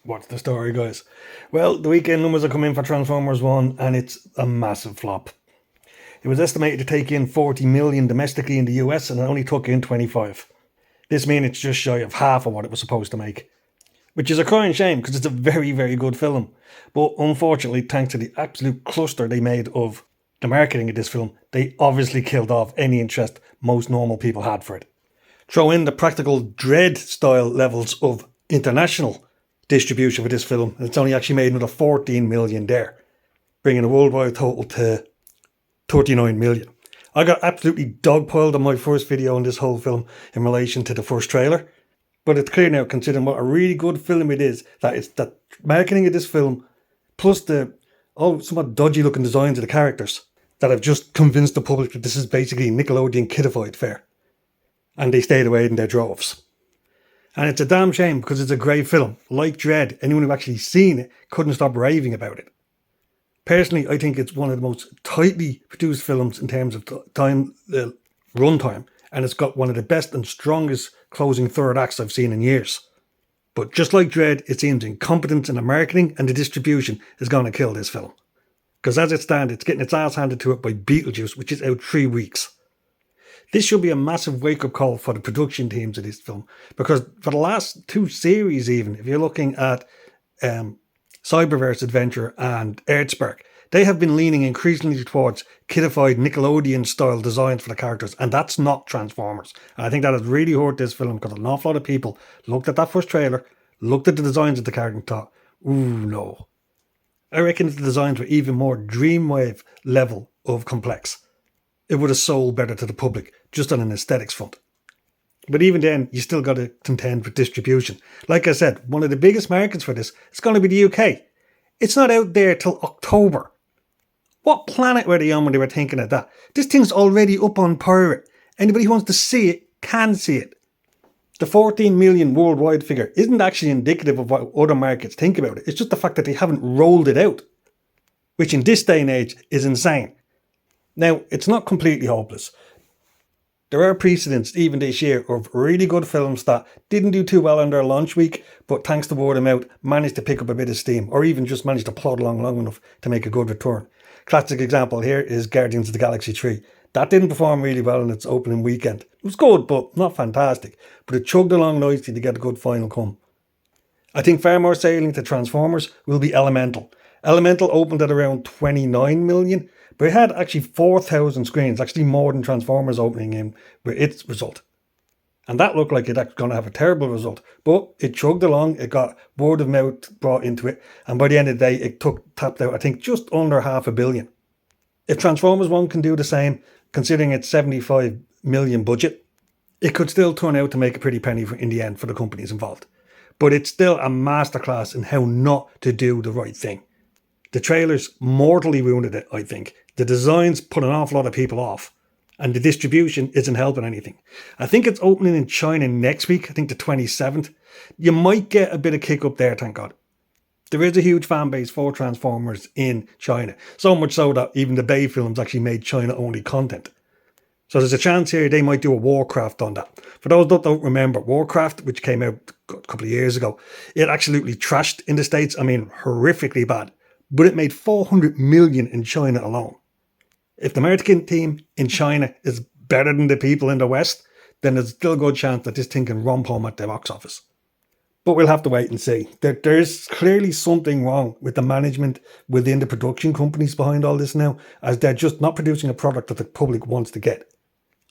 What's the story, guys? Well, the weekend numbers are coming in for Transformers 1 and it's a massive flop. It was estimated to take in 40 million domestically in the US and it only took in 25. This means it's just shy of half of what it was supposed to make. Which is a crying shame because it's a very, very good film. But unfortunately, thanks to the absolute cluster they made of the marketing of this film, they obviously killed off any interest most normal people had for it. Throw in the practical DREDD style levels of international distribution for this film, and it's only actually made another 14 million there, bringing the worldwide total to 39 million. I got absolutely dogpiled on my first video on this whole film in relation to the first trailer, but it's clear now, considering what a really good film it is, that it's the marketing of this film plus the somewhat dodgy looking designs of the characters that have just convinced the public that this is basically Nickelodeon kidified fare, and they stayed away in their droves. And it's a damn shame because it's a great film. Like DREDD, anyone who actually seen it couldn't stop raving about it. Personally, I think it's one of the most tightly produced films in terms of time, runtime, and it's got one of the best and strongest closing third acts I've seen in years. But just like DREDD, it seems incompetence in the marketing and the distribution is going to kill this film. Because as it stands, it's getting its ass handed to it by Beetlejuice, which is out 3 weeks. This should be a massive wake-up call for the production teams of this film, because for the last 2 series even, if you're looking at Cyberverse Adventure and Earthspark, they have been leaning increasingly towards kidified Nickelodeon-style designs for the characters, and that's not Transformers. And I think that has really hurt this film, because an awful lot of people looked at that first trailer, looked at the designs of the character and thought, ooh, no. I reckon if the designs were even more Dreamwave level of complex, it would have sold better to the public, just on an aesthetics front. But even then, you still got to contend with distribution. Like I said, one of the biggest markets for this is going to be the UK. It's not out there till October. What planet were they on when they were thinking of that? This thing's already up on pirate. Anybody who wants to see it can see it. The 14 million worldwide figure isn't actually indicative of what other markets think about it. It's just the fact that they haven't rolled it out, which in this day and age is insane. Now, it's not completely hopeless. There are precedents, even this year, of really good films that didn't do too well on their launch week, but thanks to word of mouth, managed to pick up a bit of steam, or even just managed to plod along long enough to make a good return. Classic example here is Guardians of the Galaxy 3. That didn't perform really well in its opening weekend. It was good, but not fantastic. But it chugged along nicely to get a good final come. I think far more salient to Transformers will be Elemental. Elemental opened at around 29 million, but it had actually 4,000 screens, actually more than Transformers opening in with its result. And that looked like it was going to have a terrible result. But it chugged along, it got word of mouth brought into it, and by the end of the day, it tapped out, I think, just under $500 million. If Transformers 1 can do the same, considering its 75 million budget, it could still turn out to make a pretty penny in the end for the companies involved. But it's still a masterclass in how not to do the right thing. The trailers mortally wounded it, I think. The designs put an awful lot of people off. And the distribution isn't helping anything. I think it's opening in China next week, I think the 27th. You might get a bit of kick up there, thank God. There is a huge fan base for Transformers in China. So much so that even the Bay films actually made China-only content. So there's a chance here they might do a Warcraft on that. For those that don't remember, Warcraft, which came out a couple of years ago, it absolutely trashed in the States. I mean, horrifically bad. But it made 400 million in China alone. If the marketing team in China is better than the people in the West, then there's still a good chance that this thing can romp home at the box office. But we'll have to wait and see. There's clearly something wrong with the management within the production companies behind all this now, as they're just not producing a product that the public wants to get.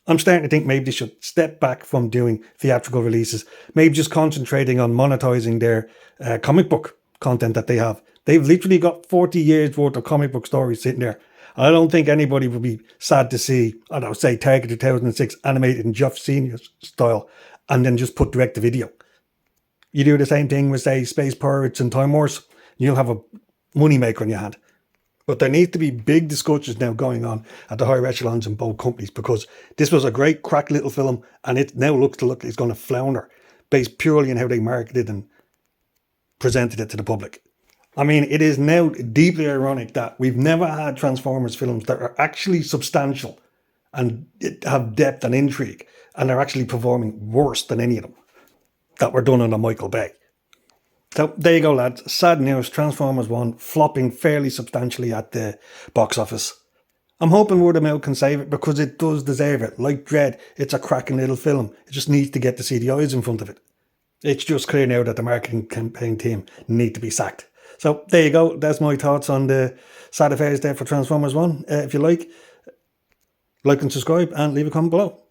I'm starting to think maybe they should step back from doing theatrical releases, maybe just concentrating on monetizing their comic book content that they have. They've literally got 40 years worth of comic book stories sitting there. I don't think anybody would be sad to see, I don't know, say Target 2006 animated in Jeff Senior style and then just put direct to video. You do the same thing with, say, Space Pirates and Time Wars, you'll have a moneymaker in your hand. But there needs to be big discussions now going on at the higher echelons in both companies, because this was a great crack little film and it now looks like it's going to flounder based purely on how they marketed and presented it to the public. I mean, it is now deeply ironic that we've never had Transformers films that are actually substantial and have depth and intrigue, and are actually performing worse than any of them that were done under Michael Bay. So there you go, lads. Sad news. Transformers 1 flopping fairly substantially at the box office. I'm hoping word of mouth can save it because it does deserve it. Like DREDD, it's a cracking little film. It just needs to get the CDIs in front of it. It's just clear now that the marketing campaign team need to be sacked. So there you go. That's my thoughts on the sad affairs there for Transformers 1. If you like and subscribe and leave a comment below.